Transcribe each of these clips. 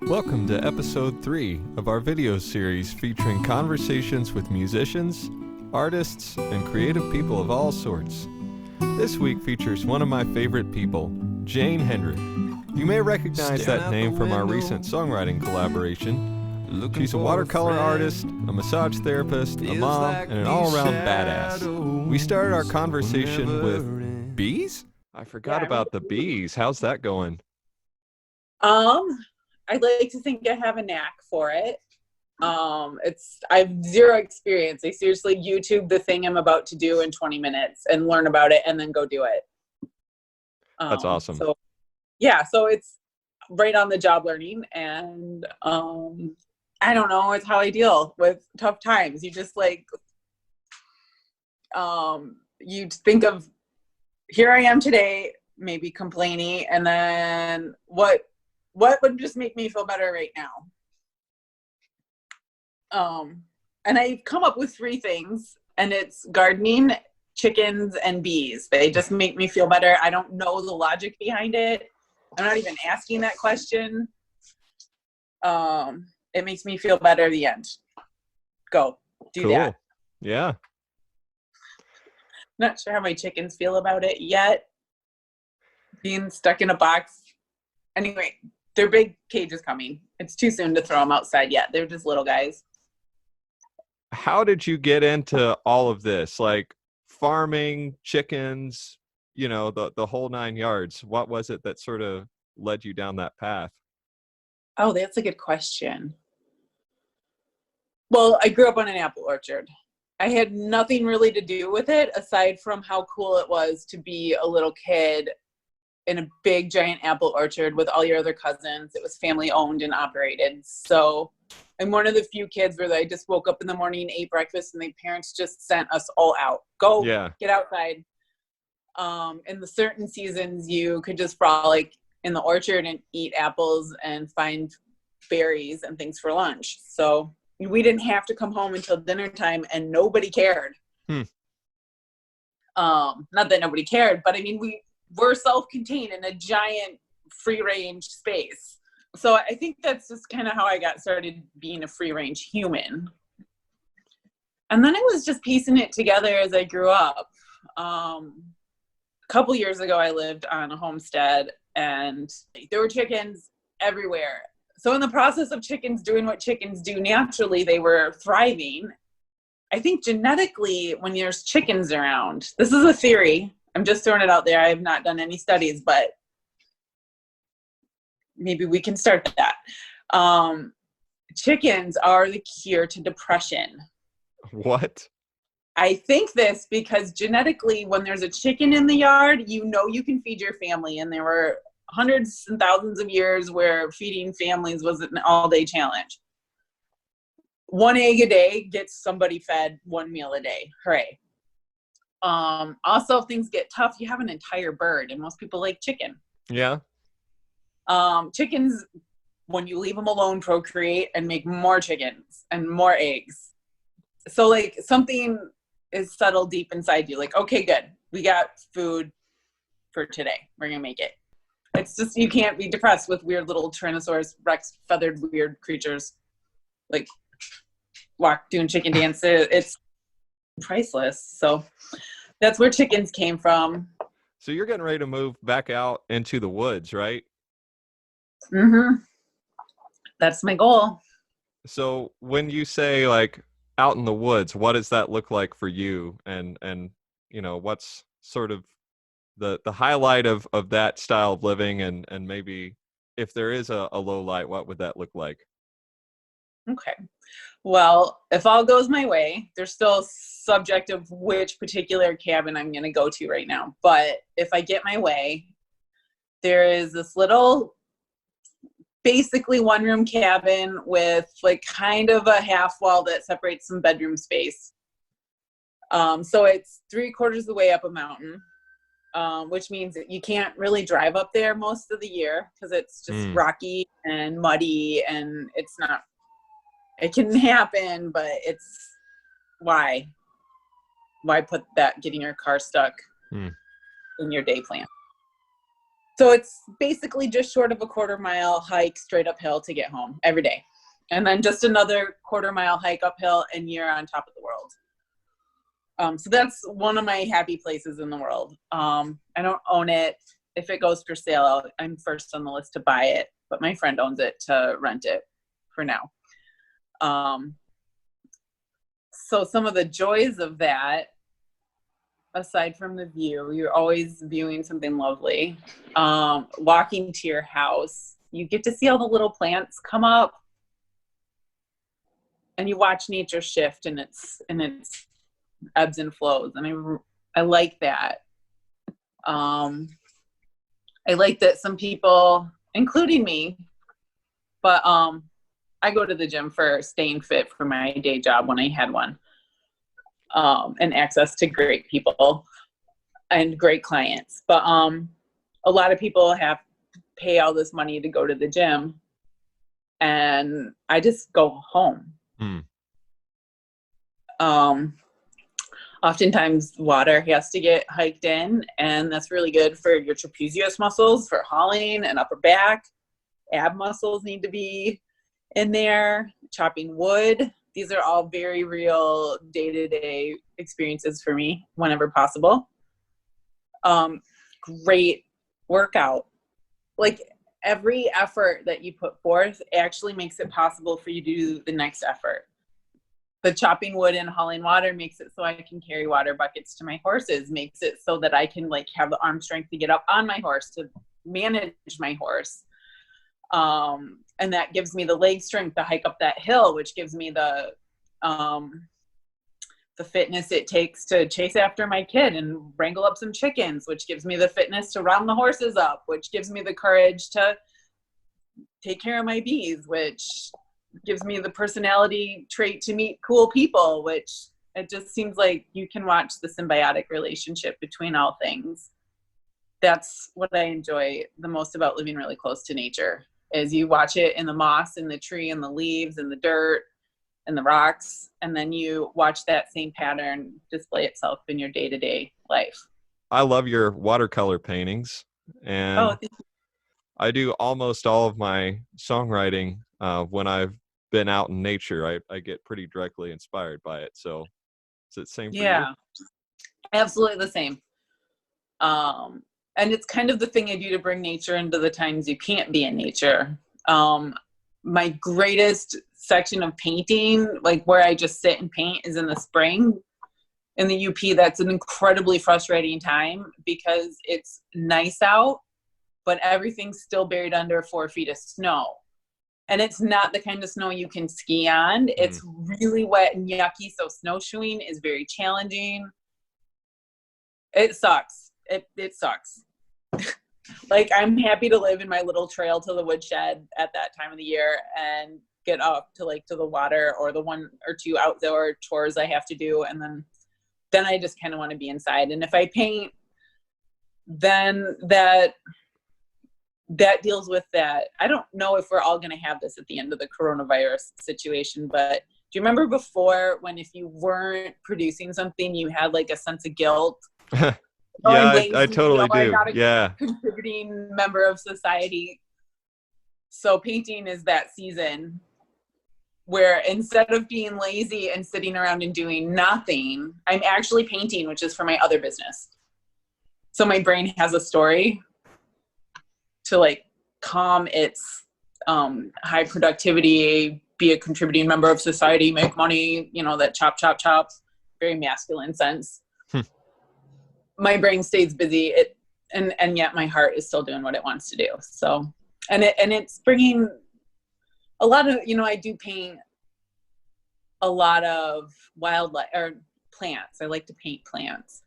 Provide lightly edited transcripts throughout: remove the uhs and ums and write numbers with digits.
Welcome to episode 3 of our video series featuring conversations with musicians, artists, and creative people of all sorts. This week features one of my favorite people, Jane Hendrick. You may recognize that name from our recent songwriting collaboration. She's a watercolor artist, a massage therapist, a mom, and an all-around badass. We started our conversation with bees? I forgot about the bees. How's that going? I like to think I have a knack for it. I have zero experience. I seriously YouTube the thing I'm about to do in 20 minutes and learn about it and then go do it. That's awesome. So it's right on the job learning, and I don't know, it's how I deal with tough times. You just you think of, here I am today, maybe complaining, and then what would just make me feel better right now? And I've come up with 3 things, and it's gardening, chickens, and bees. They just make me feel better. I don't know the logic behind it. I'm not even asking that question. It makes me feel better at the end. Go do cool. that. Yeah. Not sure how my chickens feel about it yet. Being stuck in a box. Anyway, their big cage is coming. It's too soon to throw them outside yet. They're just little guys. How did you get into all of this? Like farming, chickens, the whole 9 yards. What was it that sort of led you down that path? Oh, that's a good question. Well, I grew up on an apple orchard. I had nothing really to do with it aside from how cool it was to be a little kid in a big giant apple orchard with all your other cousins. It was family owned and operated. So I'm one of the few kids where I just woke up in the morning, ate breakfast, and the parents just sent us all out. Go, Get outside. In the certain seasons, you could just frolic in the orchard and eat apples and find berries and things for lunch. So we didn't have to come home until dinner time, and nobody cared. Not that nobody cared, but I mean, we're self-contained in a giant free-range space. So I think that's just kind of how I got started being a free-range human. And then I was just piecing it together as I grew up. A couple years ago, I lived on a homestead, and there were chickens everywhere. So in the process of chickens doing what chickens do naturally, they were thriving. I think genetically, when there's chickens around, this is a theory, I'm just throwing it out there. I have not done any studies, but maybe we can start that. Chickens are the cure to depression. What? I think this because genetically, when there's a chicken in the yard, you can feed your family. And there were hundreds and thousands of years where feeding families was an all-day challenge. 1 egg a day gets somebody fed 1 meal a day. Hooray. Also, if things get tough, you have an entire bird, and most people like chicken. Yeah. Chickens, when you leave them alone, procreate and make more chickens and more eggs. So something is settled deep inside you. Okay, good. We got food for today. We're going to make it. It's just, you can't be depressed with weird little Tyrannosaurus Rex feathered weird creatures doing chicken dances. It's priceless. So that's where chickens came from. So you're getting ready to move back out into the woods, right? Mm-hmm. That's my goal. So when you say out in the woods, what does that look like for you? And what's sort of the highlight of that style of living, and maybe if there is a low light, what would that look like? Okay. Well, if all goes my way, there's still subject of which particular cabin I'm going to go to right now. But if I get my way, there is this little, basically 1-room cabin with kind of a half wall that separates some bedroom space. So it's 3/4 of the way up a mountain, which means that you can't really drive up there most of the year because it's just rocky and muddy, and it can happen, but it's why put that getting your car stuck in your day plan. So it's basically just short of a quarter-mile hike straight uphill to get home every day. And then just another quarter-mile hike uphill and you're on top of the world. So that's one of my happy places in the world. I don't own it. If it goes for sale, I'm first on the list to buy it, but my friend owns it to rent it for now. So some of the joys of that, aside from the view, you're always viewing something lovely. Walking to your house, you get to see all the little plants come up, and you watch nature shift in its ebbs and flows, and I like that. I like that some people, including me, but I go to the gym for staying fit for my day job when I had one, and access to great people and great clients. But a lot of people have to pay all this money to go to the gym, and I just go home. Oftentimes water has to get hiked in, and that's really good for your trapezius muscles for hauling and upper back. Ab muscles need to be in there. Chopping wood. These are all very real day-to-day experiences for me whenever possible. Great workout. Like, every effort that you put forth actually makes it possible for you to do the next effort. The chopping wood and hauling water makes it so I can carry water buckets to my horses, makes it so that I can like have the arm strength to get up on my horse, to manage my horse. And that gives me the leg strength to hike up that hill, which gives me the fitness it takes to chase after my kid and wrangle up some chickens, which gives me the fitness to round the horses up, which gives me the courage to take care of my bees, which gives me the personality trait to meet cool people, which it just seems like you can watch the symbiotic relationship between all things. That's what I enjoy the most about living really close to nature, is you watch it in the moss and the tree and the leaves and the dirt and the rocks, and then you watch that same pattern display itself in your day-to-day life. I love your watercolor paintings, and I do almost all of my songwriting when I've been out in nature. I get pretty directly inspired by it. So is it same for you? Yeah, absolutely the same. And it's kind of the thing I do to bring nature into the times you can't be in nature. My greatest section of painting, like where I just sit and paint, is in the spring. In the UP, that's an incredibly frustrating time because it's nice out, but everything's still buried under 4 feet of snow. And it's not the kind of snow you can ski on. It's really wet and yucky, so snowshoeing is very challenging. It sucks. It sucks. Like, I'm happy to live in my little trail to the woodshed at that time of the year and get up to the water, or the 1 or 2 outdoor chores I have to do, and then I just kind of want to be inside. And if I paint, then that deals with that. I don't know if we're all going to have this at the end of the coronavirus situation, but do you remember before, when if you weren't producing something, you had like a sense of guilt? Yeah, I totally do. Yeah. Contributing member of society. So painting is that season where instead of being lazy and sitting around and doing nothing, I'm actually painting, which is for my other business. So my brain has a story to like calm its high productivity, be a contributing member of society, make money, that chop, very masculine sense. My brain stays busy, and yet my heart is still doing what it wants to do. So, and it's bringing a lot of, I do paint a lot of wildlife or plants. I like to paint plants.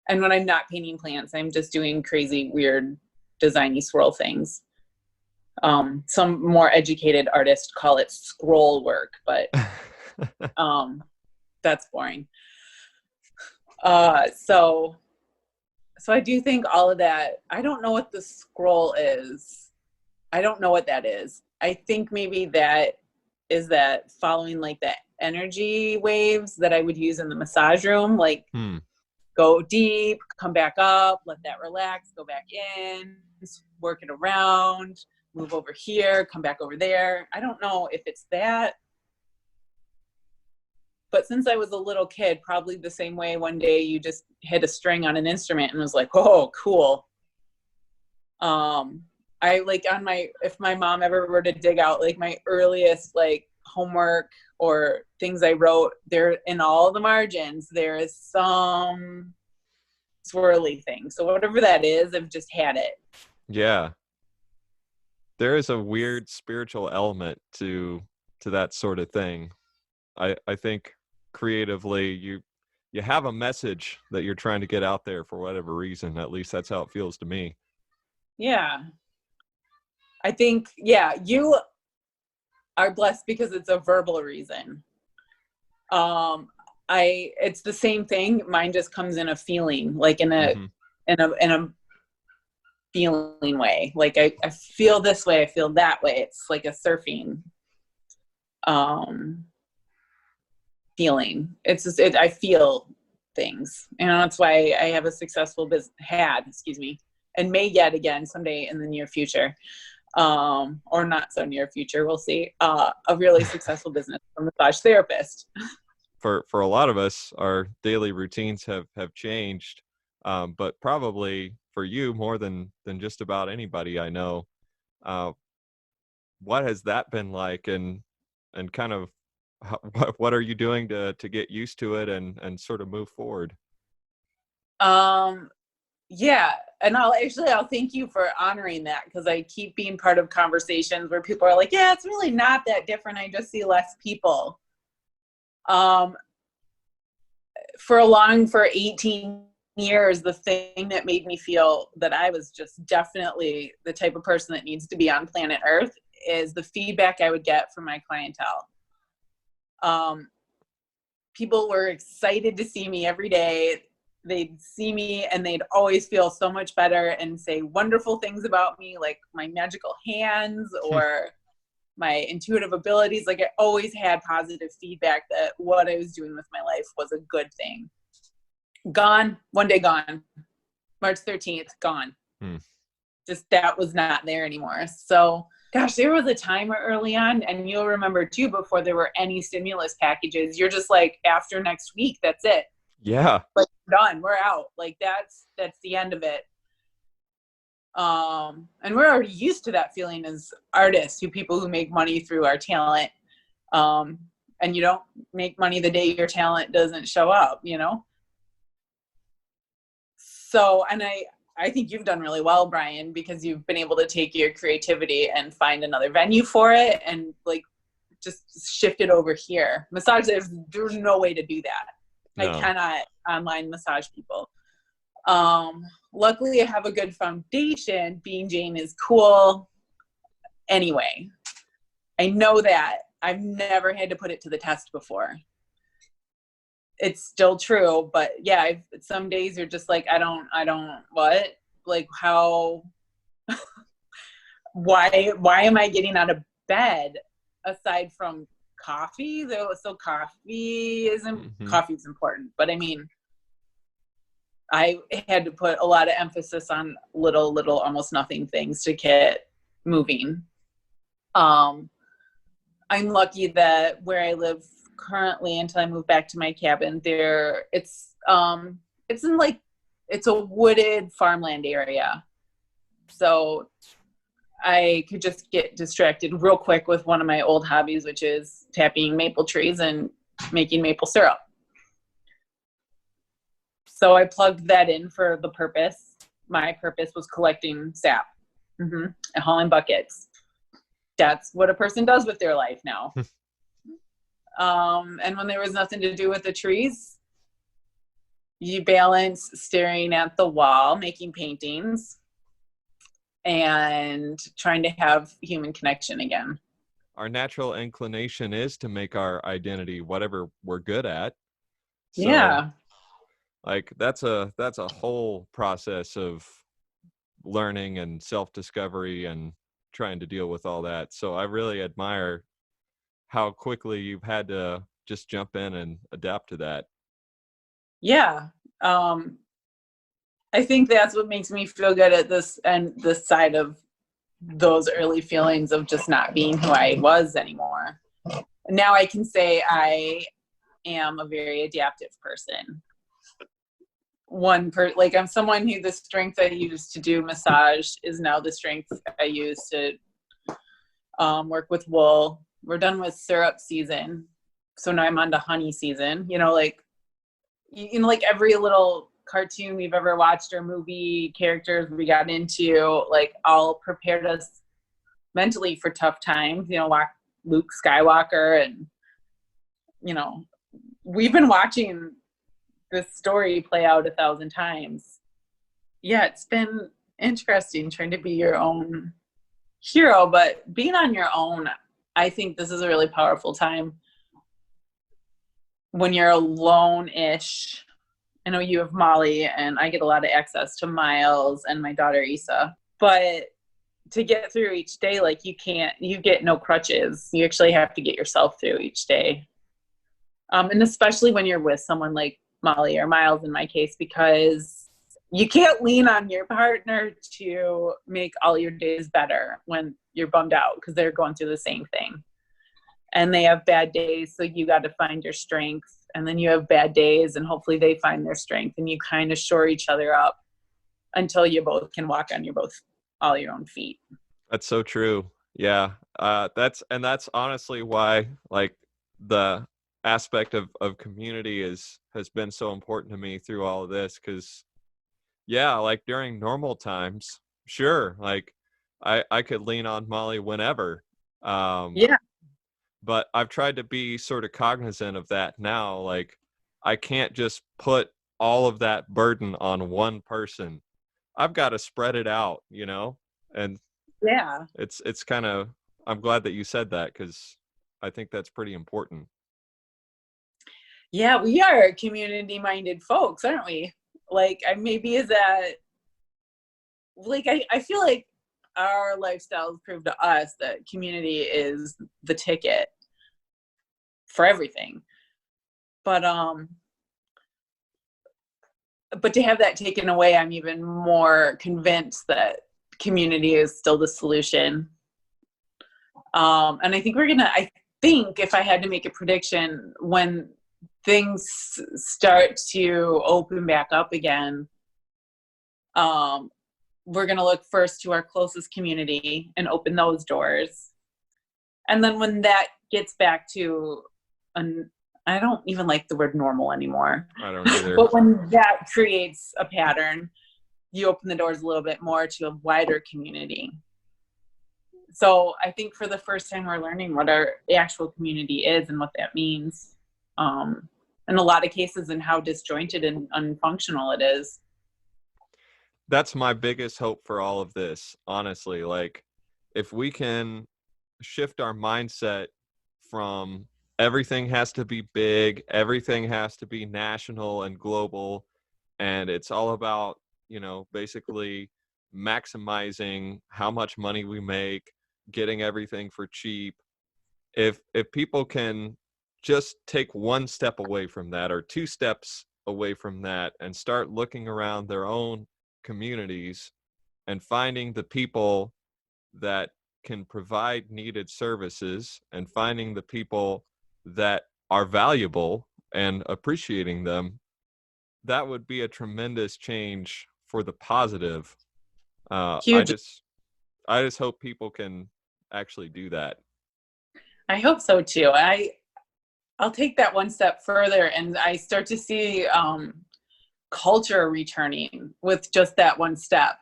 And when I'm not painting plants, I'm just doing crazy, weird, designy swirl things. Some more educated artists call it scroll work, but that's boring. So I do think all of that, I don't know what the scroll is. I don't know what that is. I think maybe that is that following like the energy waves that I would use in the massage room, like go deep, come back up, let that relax, go back in, just work it around, move over here, come back over there. I don't know if it's that. But since I was a little kid, probably the same way one day you just hit a string on an instrument and was like, oh, cool. I like if my mom ever were to dig out like my earliest like homework or things I wrote, there in all the margins, there is some swirly thing. So whatever that is, I've just had it. Yeah. There is a weird spiritual element to that sort of thing. I think creatively you have a message that you're trying to get out there for whatever reason. At least that's how it feels to me. Yeah. I think, yeah, you are blessed because it's a verbal reason. It's the same thing. Mine just comes in a feeling, like in a feeling way. Like I feel this way, I feel that way. It's like a surfing feeling. It's just I feel things, and that's why I have a successful and may yet again someday in the near future, or not so near future, we'll see, a really successful business for a massage therapist. For a lot of us, our daily routines have changed, but probably for you more than just about anybody I know. What has that been like, and kind of what are you doing to get used to it and sort of move forward? Yeah, and I'll thank you for honoring that, because I keep being part of conversations where people are like, yeah, it's really not that different, I just see less people. For 18 years, the thing that made me feel that I was just definitely the type of person that needs to be on planet Earth is the feedback I would get from my clientele. People were excited to see me every day. They'd see me and they'd always feel so much better and say wonderful things about me, like my magical hands or my intuitive abilities. Like I always had positive feedback that what I was doing with my life was a good thing. Gone, one day gone. March 13th, gone. Just that was not there anymore. So, gosh, there was a time early on, and you'll remember too, before there were any stimulus packages, you're just like, after next week, that's it. Yeah. Like, we're done, we're out. Like that's the end of it. And we're already used to that feeling as artists, people who make money through our talent. And you don't make money the day your talent doesn't show up, you know? So, and I think you've done really well, Brian, because you've been able to take your creativity and find another venue for it and like just shift it over here. Massage, there's no way to do that. No. I cannot online massage people. Luckily I have a good foundation. Being Jane is cool. Anyway, I know that I've never had to put it to the test before. It's still true, but yeah, some days you're just like, I don't, what? Like how, why am I getting out of bed aside from coffee though? So coffee is important, but I mean, I had to put a lot of emphasis on little, almost nothing things to get moving. I'm lucky that where I live currently until I move back to my cabin there, it's a wooded farmland area. So I could just get distracted real quick with one of my old hobbies, which is tapping maple trees and making maple syrup. So I plugged that in for the purpose. My purpose was collecting sap and hauling buckets. That's what a person does with their life now. And when there was nothing to do with the trees, you balance staring at the wall, making paintings, and trying to have human connection again. Our natural inclination is to make our identity whatever we're good at. So, yeah. Like that's a whole process of learning and self-discovery and trying to deal with all that. So I really admire how quickly you've had to just jump in and adapt to that. Yeah. I think that's what makes me feel good at this and this side of those early feelings of just not being who I was anymore. Now I can say I am a very adaptive person. Like I'm someone who the strength I used to do massage is now the strength I use to work with wool. We're done with syrup season, so now I'm on to honey season. Like like every little cartoon we've ever watched or movie characters we got into, like all prepared us mentally for tough times. Luke Skywalker, and we've been watching this story play out 1,000 times. Yeah, it's been interesting trying to be your own hero, but being on your own, I think this is a really powerful time when you're alone-ish. I know you have Molly, and I get a lot of access to Miles and my daughter Isa, but to get through each day, like you get no crutches. You actually have to get yourself through each day. And especially when you're with someone like Molly or Miles in my case, because you can't lean on your partner to make all your days better when you're bummed out, because they're going through the same thing. And they have bad days, so you got to find your strength. And then you have bad days, and hopefully they find their strength, and you kind of shore each other up until you both can walk on all your own feet. That's so true. Yeah. That's honestly why, like, the aspect of community has been so important to me through all of this. Cause yeah, like during normal times, sure. Like I could lean on Molly whenever. Yeah. But I've tried to be sort of cognizant of that now. Like I can't just put all of that burden on one person. I've got to spread it out, and yeah, it's kind of, I'm glad that you said that, because I think that's pretty important. Yeah, we are community-minded folks, aren't we? Like, maybe is that, like, I feel like our lifestyles prove to us that community is the ticket for everything. But to have that taken away, I'm even more convinced that community is still the solution. And I think I think if I had to make a prediction, when things start to open back up again, we're going to look first to our closest community and open those doors. And then when that gets back to, I don't even like the word normal anymore. I don't either. But when that creates a pattern, you open the doors a little bit more to a wider community. So I think for the first time, we're learning what our actual community is and what that means. In a lot of cases, and how disjointed and unfunctional it is. That's my biggest hope for all of this, honestly. Like, if we can shift our mindset from everything has to be big, everything has to be national and global, and it's all about, basically maximizing how much money we make, getting everything for cheap. If people can just take one step away from that, or two steps away from that, and start looking around their own communities and finding the people that can provide needed services, and finding the people that are valuable and appreciating them, that would be a tremendous change for the positive. Huge. I just hope people can actually do that. I hope so too. I'll take that one step further, and I start to see culture returning with just that one step.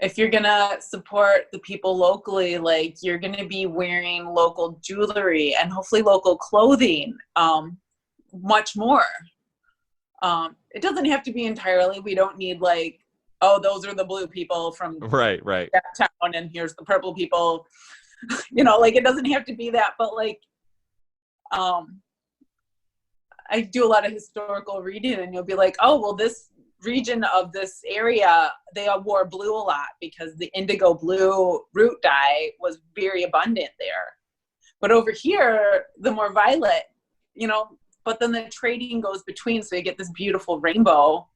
If you're gonna support the people locally, like, you're gonna be wearing local jewelry and hopefully local clothing, much more. It doesn't have to be entirely. We don't need, like, oh, those are the blue people from right that town, and here's the purple people. Like, it doesn't have to be that, but like, I do a lot of historical reading, and you'll be like, oh, well, this region of this area, they all wore blue a lot because the indigo blue root dye was very abundant there. But over here, the more violet, but then the trading goes between, so you get this beautiful rainbow.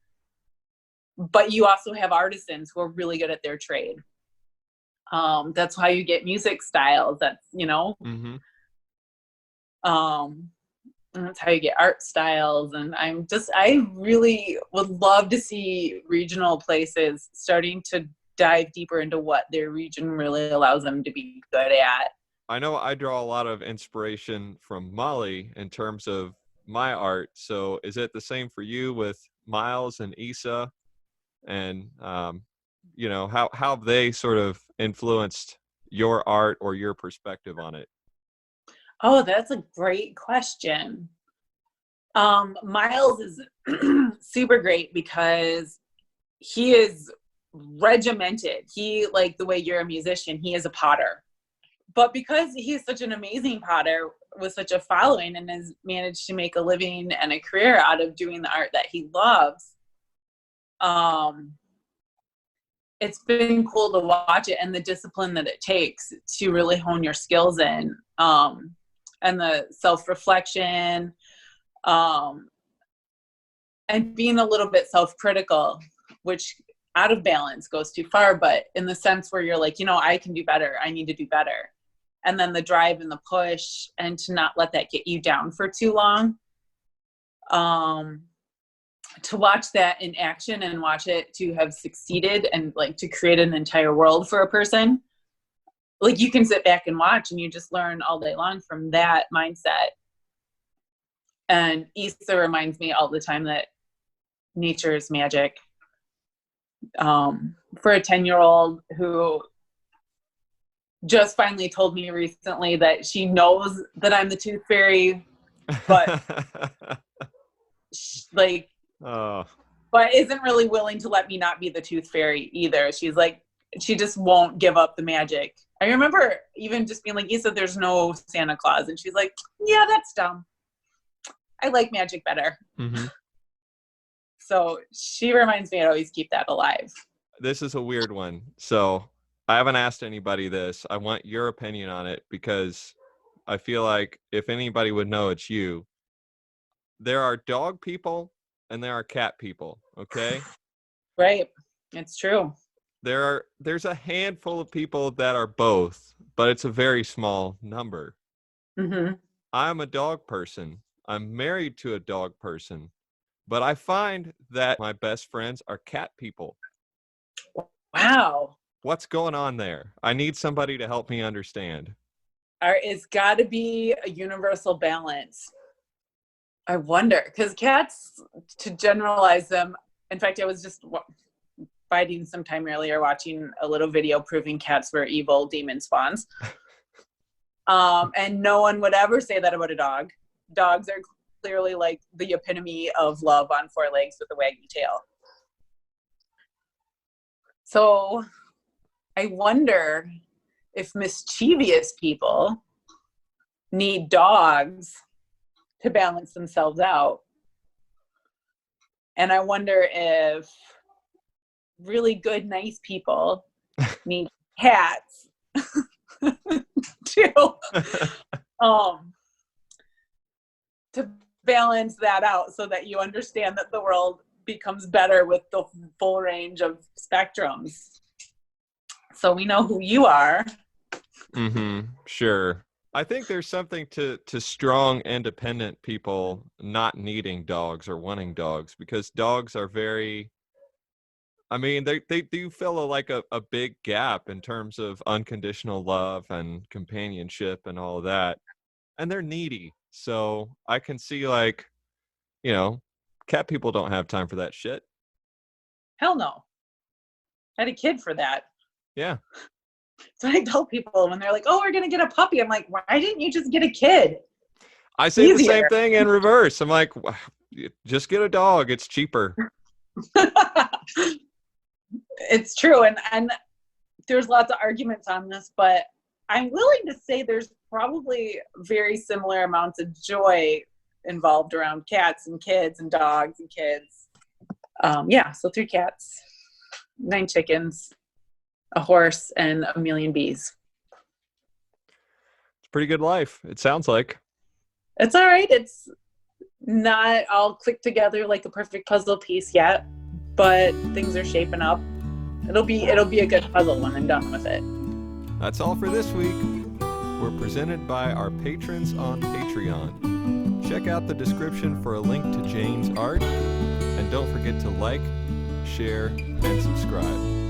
but you also have artisans who are really good at their trade. That's how you get music styles. That's, Mm-hmm. and that's how you get art styles. And I really would love to see regional places starting to dive deeper into what their region really allows them to be good at. I know I draw a lot of inspiration from Molly in terms of my art. So is it the same for you with Miles and Issa? And, how have they sort of influenced your art or your perspective on it? Oh, that's a great question. Miles is super great because he is regimented. He, like the way you're a musician, he is a potter. But because he's such an amazing potter with such a following and has managed to make a living and a career out of doing the art that he loves, it's been cool to watch it, and the discipline that it takes to really hone your skills in, and the self-reflection, and being a little bit self-critical, which out of balance goes too far, but in the sense where you're like, I can do better. I need to do better. And then the drive and the push, and to not let that get you down for too long. To watch that in action and watch it to have succeeded and like to create an entire world for a person. Like, you can sit back and watch and you just learn all day long from that mindset. And Issa reminds me all the time that nature is magic. For a 10-year-old who just finally told me recently that she knows that I'm the tooth fairy, but Oh. but isn't really willing to let me not be the tooth fairy either. She's like, she just won't give up the magic. I remember even just being like, Issa, there's no Santa Claus. And she's like, yeah, that's dumb. I like magic better. Mm-hmm. So she reminds me to always keep that alive. This is a weird one. So I haven't asked anybody this. I want your opinion on it because I feel like if anybody would know, it's you. There are dog people and there are cat people, okay? Right. It's true. There's a handful of people that are both, but it's a very small number. Mm-hmm. I'm a dog person. I'm married to a dog person, but I find that my best friends are cat people. Wow. What's going on there? I need somebody to help me understand. It's got to be a universal balance. I wonder, because cats, to generalize them, in fact, I was just biding some time earlier watching a little video proving cats were evil demon spawns. And no one would ever say that about a dog. Dogs are clearly like the epitome of love on four legs with a waggy tail. So I wonder if mischievous people need dogs to balance themselves out. And I wonder if really good, nice people need cats to balance that out, so that you understand that the world becomes better with the full range of spectrums. So we know who you are. Mm-hmm. Sure. I think there's something to strong, independent people not needing dogs or wanting dogs, because dogs are very, I mean, they do fill a big gap in terms of unconditional love and companionship and all of that. And they're needy. So I can see cat people don't have time for that shit. Hell no. I had a kid for that. Yeah. So I tell people when they're like, oh, we're going to get a puppy. I'm like, why didn't you just get a kid? I say the same thing in reverse. I'm like, just get a dog. It's cheaper. It's true. And there's lots of arguments on this, but I'm willing to say there's probably very similar amounts of joy involved around cats and kids and dogs and kids. So 3 cats, 9 chickens, a horse, and a million bees. It's a pretty good life, it sounds like. It's all right. It's not all clicked together like a perfect puzzle piece yet, but things are shaping up. It'll be a good puzzle when I'm done with it. That's all for this week. We're presented by our patrons on Patreon. Check out the description for a link to Jane's art, and don't forget to like, share, and subscribe.